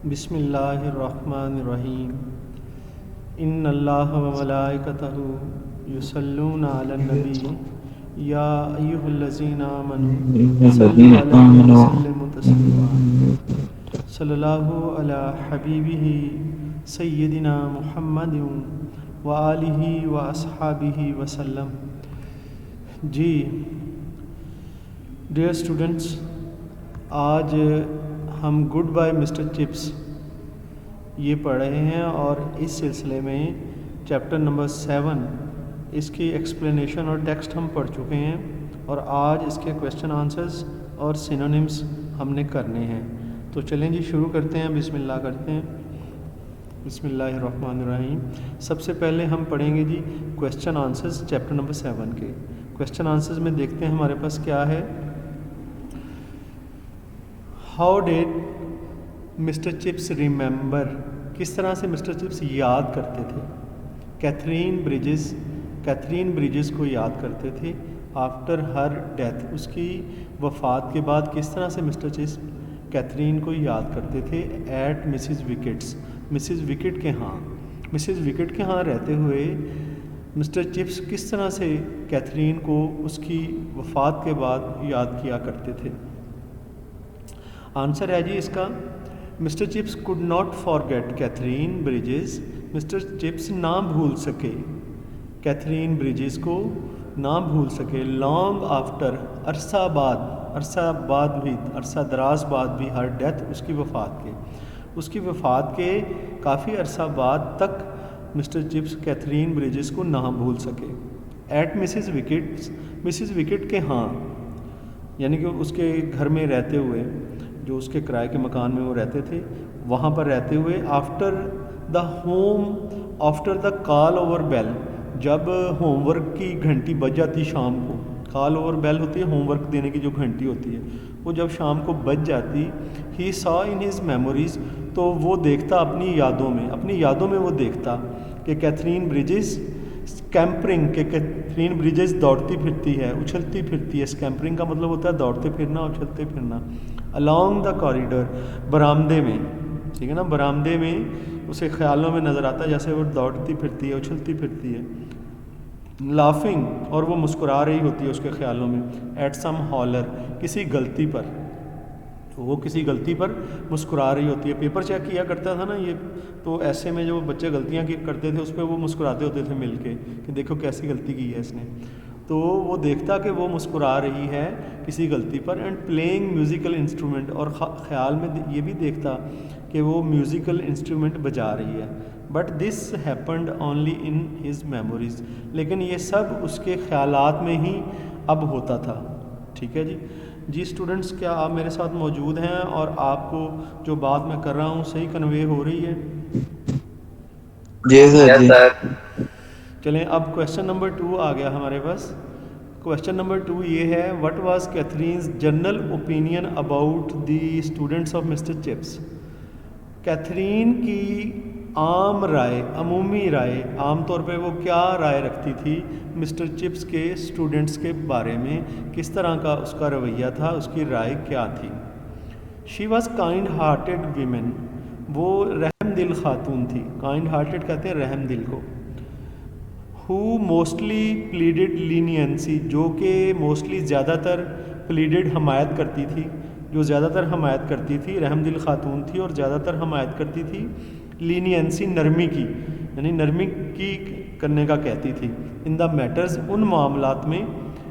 بسم اللہ الرحمن الرحیم ان اللہ و ملائکتہ یصلون علی النبی یا ایہا الذین آمنوا صلوا علیہ وسلموا تسلیما صلی اللہ علی حبیبہ سیدنا محمد و آلہ و اصحابہ وسلم۔ جی ڈیئر اسٹوڈنٹس، آج ہم گڈ بائی مسٹر چپس یہ پڑھ رہے ہیں اور اس سلسلے میں چیپٹر نمبر 7 اس کی ایکسپلینیشن اور ٹیکسٹ ہم پڑھ چکے ہیں، اور آج اس کے کویشچن آنسرز اور سینونیمز ہم نے کرنے ہیں۔ تو چلیں جی شروع کرتے ہیں، بسم اللہ کرتے ہیں۔ بسم اللہ الرحمن الرحیم۔ سب سے پہلے ہم پڑھیں گے جی کویشچن آنسرز چیپٹر نمبر 7 کے۔ کویشچن آنسرز میں دیکھتے ہیں ہمارے پاس کیا ہے۔ How did Mr Chips remember, کس طرح سے مسٹر چپس یاد کرتے تھے؟ کیتھرین بریجز کو یاد کرتے تھے۔ آفٹر ہر ڈیتھ، اس کی وفات کے بعد کس طرح سے مسٹر چپس کیتھرین کو یاد کرتے تھے؟ ایٹ مسز وکٹ کے ہاں رہتے ہوئے مسٹر چپس کس طرح سے کیتھرین کو اس کی وفات کے بعد یاد کیا کرتے تھے؟ آنسر ہے جی اس کا، Mr Chips could not forget Catherine Bridges, Mr Chips نہ بھول سکے کیتھرین بریجز کو، نہ بھول سکے۔ لانگ آفٹر، عرصہ دراز بعد بھی، ہر ڈیتھ، اس کی وفات کے کافی عرصہ بعد تک مسٹر چپس کیتھرین بریجز کو نہ بھول سکے۔ ایٹ مسز وکٹ کے ہاں، یعنی کہ اس کے گھر میں رہتے ہوئے، جو اس کے کرائے کے مکان میں وہ رہتے تھے، وہاں پر رہتے ہوئے، آفٹر دا کال اوور بیل، جب ہوم ورک کی گھنٹی بج جاتی شام کو، کال اوور بیل ہوتی ہے ہوم ورک دینے کی جو گھنٹی ہوتی ہے، وہ جب شام کو بج جاتی، ہی سا ان ہز میموریز، تو وہ دیکھتا اپنی یادوں میں وہ دیکھتا کہ کیتھرین بریجز اسکیمپرنگ، کہ کیتھرین بریجز دوڑتی پھرتی ہے، اچھلتی پھرتی ہے۔ اسکیمپرنگ کا مطلب ہوتا ہے دوڑتے پھرنا، اچھلتے پھرنا۔ along دا کوریڈور، برآمدے میں، ٹھیک ہے نا، برآمدے میں اسے خیالوں میں نظر آتا ہے جیسے وہ دوڑتی پھرتی ہے، اچھلتی پھرتی ہے۔ لافنگ، اور وہ مسکرا رہی ہوتی ہے اس کے خیالوں میں۔ ایٹ سم ہالر، کسی غلطی پر، وہ کسی غلطی پر مسکرا رہی ہوتی ہے۔ پیپر چیک کیا کرتا تھا نا یہ، تو ایسے میں جو بچے غلطیاں کرتے تھے اس پہ وہ مسکراتے ہوتے تھے مل کے کہ دیکھو کیسی غلطی کی ہے اس نے، تو وہ دیکھتا کہ وہ مسکرا رہی ہے کسی غلطی پر۔ اینڈ پلینگ میوزیکل انسٹرومنٹ، اور خیال میں یہ بھی دیکھتا کہ وہ میوزیکل انسٹرومنٹ بجا رہی ہے۔ But this happened only in his memories, لیکن یہ سب اس کے خیالات میں ہی اب ہوتا تھا۔ ٹھیک ہے جی اسٹوڈنٹس، کیا آپ میرے ساتھ موجود ہیں اور آپ کو جو بات میں کر رہا ہوں صحیح کنوے ہو رہی ہے؟ جی سر جی۔ چلیں اب کویشچن نمبر 2 آ گیا ہمارے پاس۔ کویشچن نمبر 2 یہ ہے، what was Catherine's general opinion about the students of mister Chips? Catherine کی عمومی رائے، عام طور پہ وہ کیا رائے رکھتی تھی مسٹر چپس کے اسٹوڈنٹس کے بارے میں؟ کس طرح کا اس کا رویہ تھا، اس کی رائے کیا تھی؟ She was kind hearted women, وہ رحم دل خاتون تھی۔ کائنڈ ہارٹیڈ کہتے ہیں رحم دل کو۔ ہو موسٹلی پلیڈڈ لینینسی، جو کہ موسٹلی زیادہ تر پلیڈڈ حمایت کرتی تھی، جو زیادہ تر حمایت کرتی تھی، رحم دل خاتون تھی اور زیادہ تر حمایت کرتی تھی لینینسی، نرمی کی، یعنی نرمی کی کرنے کا کہتی تھی۔ ان دا میٹرز، ان معاملات میں،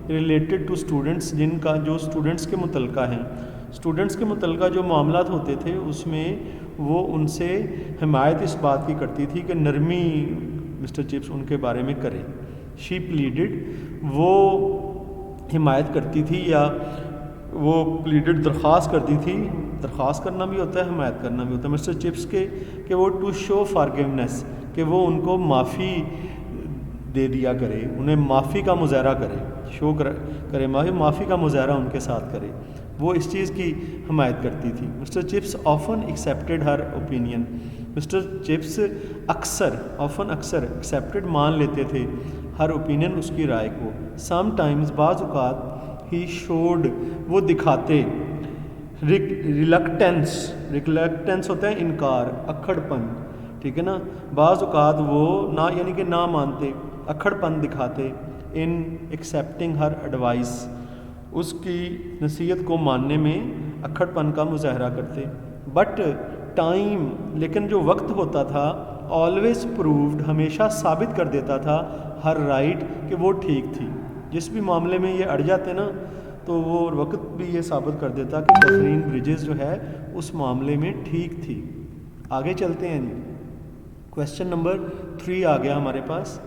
ریلیٹڈ ٹو اسٹوڈنٹس، جن کا جو اسٹوڈنٹس کے متعلقہ ہیں، اسٹوڈنٹس کے متعلقہ جو معاملات ہوتے تھے اس میں وہ ان سے حمایت اس بات کی کرتی تھی کہ نرمی مسٹر چپس ان کے بارے میں کرے۔ شی پلیڈڈ، وہ حمایت کرتی تھی، یا وہ پلیڈڈ درخواست کرتی تھی۔ درخواست کرنا بھی ہوتا ہے، حمایت کرنا بھی ہوتا ہے مسٹر چپس کے، کہ وہ ٹو شو فارگیونیس، کہ وہ ان کو معافی دے دیا کرے، انہیں معافی کا مظاہرہ کرے، شو کرے معافی کا مظاہرہ ان کے ساتھ کرے، وہ اس چیز کی حمایت کرتی تھی۔ مسٹر چپس آفن ایکسیپٹیڈ ہر اوپینین، مسٹر چپس اکثر ایکسیپٹیڈ مان لیتے تھے ہر اوپینین، اس کی رائے کو۔ سم ٹائمز، بعض اوقات، ہی شوڈ، وہ دکھاتے، ریلکٹینس ہوتا ہے انکار، اکھڑ پن، ٹھیک ہے نا. بعض اوقات وہ نہ یعنی کہ نہ مانتے، اکھڑ پن دکھاتے ان ایکسیپٹنگ ہر ایڈوائس، اس کی نصیحت کو ماننے میں اکھڑ پن کا مظاہرہ کرتے. بٹ ٹائم، لیکن جو وقت ہوتا تھا، آلویز پرووڈ، ہمیشہ ثابت کر دیتا تھا، ہر رائٹ، کہ وہ ٹھیک تھی. جس بھی معاملے میں یہ اڑ جاتے نا تو وہ وقت بھی یہ ثابت کر دیتا کہ کیتھرین بریجز جو ہے اس معاملے میں ٹھیک تھی. آگے چلتے ہیں جی. کویشچن نمبر 3 آ گیا ہمارے پاس.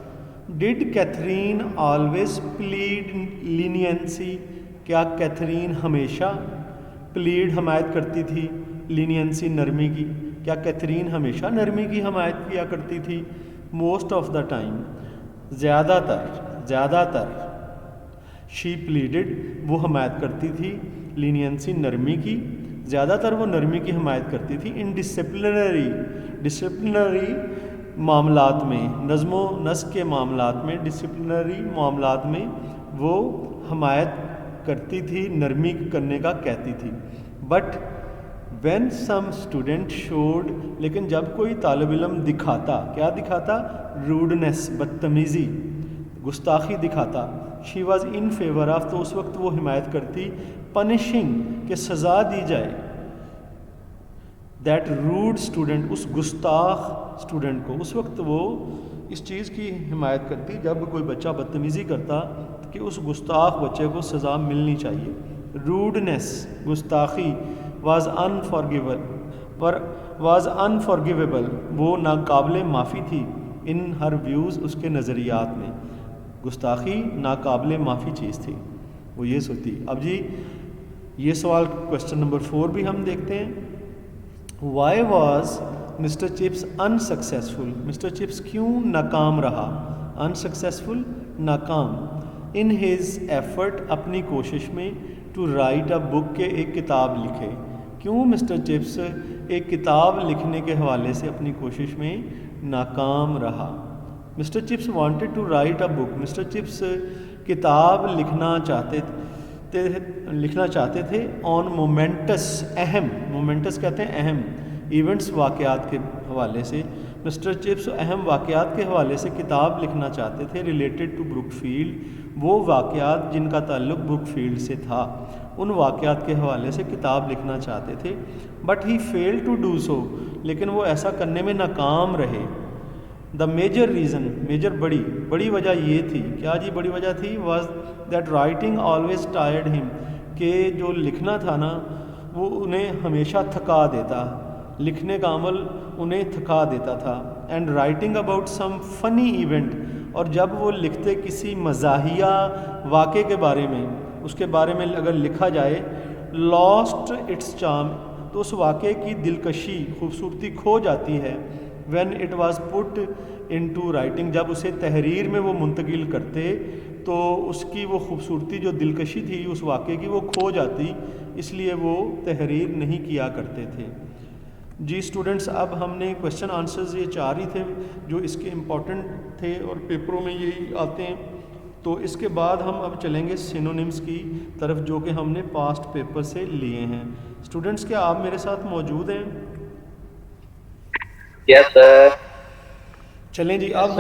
ڈڈ کیتھرین آلویز پلیڈ لینینسی، کیا کیتھرین ہمیشہ پلیڈ حمایت کرتی تھی، لینینسی نرمی کی، کیا کیتھرین ہمیشہ نرمی کی حمایت کیا کرتی تھی؟ موسٹ آف دا ٹائم، زیادہ تر شی پلیڈڈ، وہ حمایت کرتی تھی، لینینسی نرمی کی، زیادہ تر وہ نرمی کی حمایت کرتی تھی. ان ڈسپلنری معاملات میں، نظم و نسق کے معاملات میں، ڈسپلنری معاملات میں وہ حمایت کرتی تھی، نرمی کرنے کا کہتی تھی. But when some student should, لیکن جب کوئی طالب علم دکھاتا، کیا دکھاتا؟ روڈنس، بدتمیزی، گستاخی دکھاتا. She was in favour of, تو اس وقت وہ حمایت کرتی، پنشنگ، کہ سزا دی جائے، دیٹ روڈ اسٹوڈنٹ، اس گستاخ اسٹوڈنٹ کو. اس وقت وہ اس چیز کی حمایت کرتی جب کوئی بچہ بدتمیزی کرتا کہ اس گستاخ بچے کو سزا ملنی چاہیے. روڈنس، گستاخی، واز انفارگیویبل، وہ ناقابل معافی تھی، ان ہر ویوز، اس کے نظریات میں. گستاخی ناقابل معافی چیز تھی، وہ یہ سوچتی. اب جی یہ سوال کویشچن نمبر 4 بھی ہم دیکھتے ہیں. Why was Mr Chips unsuccessful, Mr Chips کیوں ناکام رہا؟ انسکسیزفل، ناکام. ان ہیز ایفرٹ، اپنی کوشش میں، ٹو رائٹ اے بک، کے ایک کتاب لکھے. کیوں مسٹر چپس ایک کتاب لکھنے کے حوالے سے اپنی کوشش میں ناکام رہا؟ Mr Chips wanted to write a book, Mr Chips کتاب لکھنا چاہتے تھے آن مومنٹس، اہم، مومنٹس کہتے ہیں اہم، ایونٹس، واقعات کے حوالے سے. مسٹر چپس اہم واقعات کے حوالے سے کتاب لکھنا چاہتے تھے، ریلیٹڈ ٹو بروک فیلڈ، وہ واقعات جن کا تعلق بروک فیلڈ سے تھا، ان واقعات کے حوالے سے کتاب لکھنا چاہتے تھے. But he fail to do so, لیکن وہ ایسا کرنے میں ناکام رہے. دا میجر ریزن، میجر بڑی وجہ یہ تھی، کیا جی بڑی وجہ تھی؟ Was that writing always tired ہم، کہ جو لکھنا تھا نا وہ انہیں ہمیشہ تھکا دیتا، لکھنے کا عمل انہیں تھکا دیتا تھا. اینڈ رائٹنگ اباؤٹ سم فنی ایونٹ، اور جب وہ لکھتے کسی مزاحیہ واقعے کے بارے میں، اس کے بارے میں اگر لکھا جائے، لاسٹ اٹس چارم، تو اس واقعے کی دلکشی، خوبصورتی کھو جاتی ہے. When it was put into writing, جب اسے تحریر میں وہ منتقل کرتے تو اس کی وہ خوبصورتی، جو دلکشی تھی اس واقعے کی، وہ کھو جاتی، اس لیے وہ تحریر نہیں کیا کرتے تھے. جی اسٹوڈنٹس، اب ہم نے کویشچن آنسرز یہ 4 ہی تھے جو اس کے امپورٹنٹ تھے اور پیپروں میں یہی آتے ہیں. تو اس کے بعد ہم اب چلیں گے سینونیمز کی طرف، جو کہ ہم نے پاسٹ پیپر سے لیے ہیں. اسٹوڈنٹس کیا آپ میرے ساتھ موجود ہیں؟ یس سر. چلیں جی اب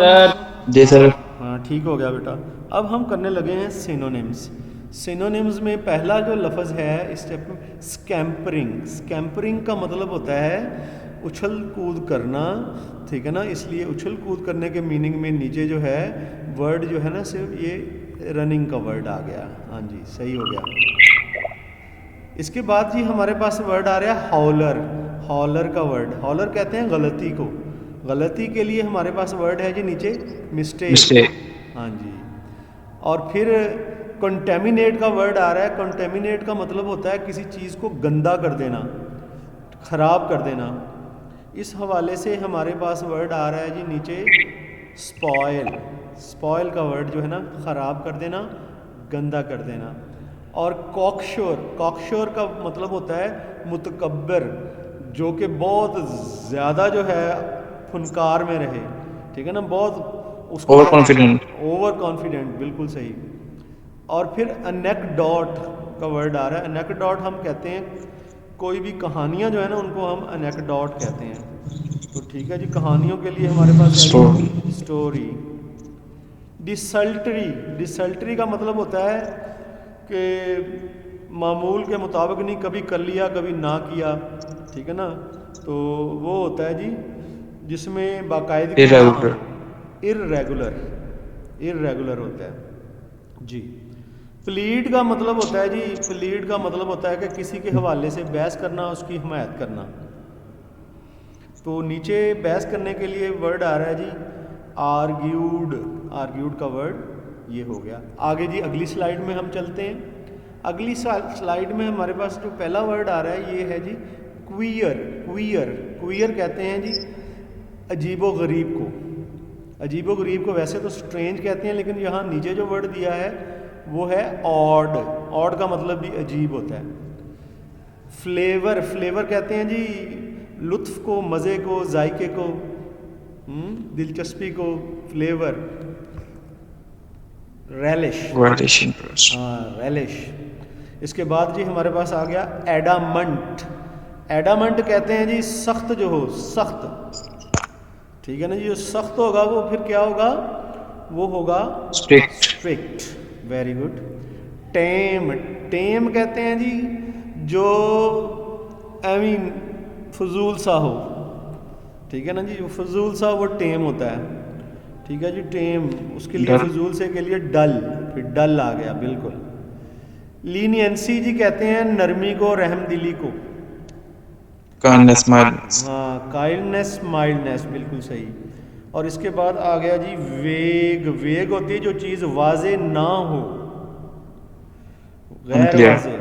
جی سر. ہاں ٹھیک ہو گیا بیٹا. اب ہم کرنے لگے ہیں سینونیمز. سینونیمز میں پہلا جو لفظ ہے اسٹیپ، اسکیمپرنگ. اسکیمپرنگ کا مطلب ہوتا ہے اچھل کود کرنا، ٹھیک ہے نا. اس لیے اچھل کود کرنے کے میننگ میں نیچے جو ہے ورڈ جو ہے نا صرف یہ رننگ کا ورڈ آ گیا. ہاں جی صحیح ہو گیا. اس کے بعد جی ہمارے پاس ورڈ آ رہا ہے ہالر. ہالر کا ورڈ، ہالر کہتے ہیں غلطی کو. غلطی کے لیے ہمارے پاس ورڈ ہے جی نیچے مسٹیک. ہاں جی. اور پھر کنٹیمینیٹ کا ورڈ آ رہا ہے. کنٹیمینیٹ کا مطلب ہوتا ہے کسی چیز کو گندا کر دینا، خراب کر دینا. اس حوالے سے ہمارے پاس ورڈ آ رہا ہے جی نیچے اسپوائل. اسپوائل کا ورڈ جو ہے نا خراب کر دینا، گندا کر دینا. اور کاکشور، کاکشور کا مطلب ہوتا ہے متکبر، جو کہ بہت زیادہ جو ہے فنکار میں رہے، ٹھیک ہے نا، بہت اس کو اوور کانفیڈنٹ، بالکل صحیح. اور پھر انیکڈوٹ کا ورڈ آ رہا ہے. انیکڈوٹ ہم کہتے ہیں کوئی بھی کہانیاں جو ہے نا ان کو ہم انیکڈوٹ کہتے ہیں. تو ٹھیک ہے جی, کہانیوں کے لیے ہمارے پاس ہے جی اسٹوری. ڈسلٹری کا مطلب ہوتا ہے کہ معمول کے مطابق نہیں, کبھی کر لیا کبھی نہ کیا, ٹھیک ہے نا. تو وہ ہوتا ہے جی جس میں باقاعدگی نہ ہو, ارریگولر ہوتا ہے جی. پلیڈ کا مطلب ہوتا ہے جی, پلیڈ کا مطلب ہوتا ہے کہ کسی کے حوالے سے بحث کرنا, اس کی حمایت کرنا. تو نیچے بحث کرنے کے لیے ورڈ آ رہا ہے جی آرگیوڈ کا ورڈ یہ ہو گیا. آگے جی اگلی سلائیڈ میں ہم چلتے ہیں. اگلی سلائیڈ میں ہمارے پاس جو پہلا ورڈ آ رہا ہے یہ ہے جی کوئر کہتے ہیں جی عجیب و غریب کو. عجیب و غریب کو ویسے تو سٹرینج کہتے ہیں, لیکن یہاں نیچے جو ورڈ دیا ہے وہ ہے آڈ کا مطلب بھی عجیب ہوتا ہے. فلیور کہتے ہیں جی لطف کو, مزے کو, ذائقے کو, دلچسپی کو. فلیور. ریلش. اس کے بعد جی ہمارے پاس آ گیا ایڈامنٹ کہتے ہیں جی سخت جو ہو, سخت, ٹھیک ہے نا جی. جو سخت ہوگا وہ پھر کیا ہوگا, وہ ہوگا اسٹرکٹ. Very good. ٹیم کہتے ہیں جی جو فضول سا ہو, ٹھیک ہے نا جی. فضول سا وہ ٹیم ہوتا ہے, ٹھیک ہے جی. ٹیم اس کے لیے فضول سے کے لیے ڈل, پھر ڈل آ گیا بالکل. لینینسی جی کہتے ہیں نرمی کو, رحم دلی کو. کائنڈنس, مائلڈنس, بالکل صحیح. اور اس کے بعد آ گیا جی ویگ ہوتی ہے جو چیز واضح نہ ہو, غیر واضح,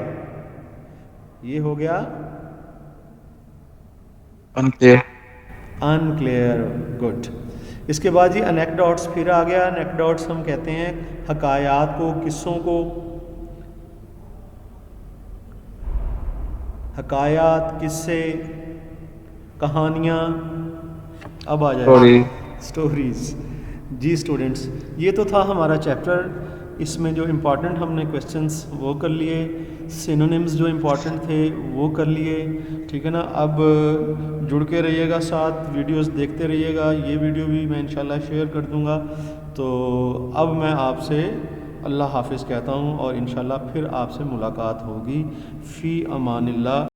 یہ ہو گیا انکلیئر. گڈ. اس کے بعد جی انیکڈوٹس پھر آ گیا. انیکڈوٹس ہم کہتے ہیں حکایات کو, قصوں کو. حکایات, قصے, کہانیاں. اب آ جائے اسٹوریز. جی اسٹوڈنٹس, یہ تو تھا ہمارا چیپٹر. اس میں جو امپورٹنٹ ہم نے کویسچنس وہ کر لیے, سینونیمز جو امپورٹنٹ تھے وہ کر لیے, ٹھیک ہے نا. اب جڑ کے رہیے گا ساتھ, ویڈیوز دیکھتے رہیے گا. یہ ویڈیو بھی میں انشاءاللہ شیئر کر دوں گا. تو اب میں آپ سے اللہ حافظ کہتا ہوں, اور انشاءاللہ پھر آپ سے ملاقات ہوگی. فی امان اللہ.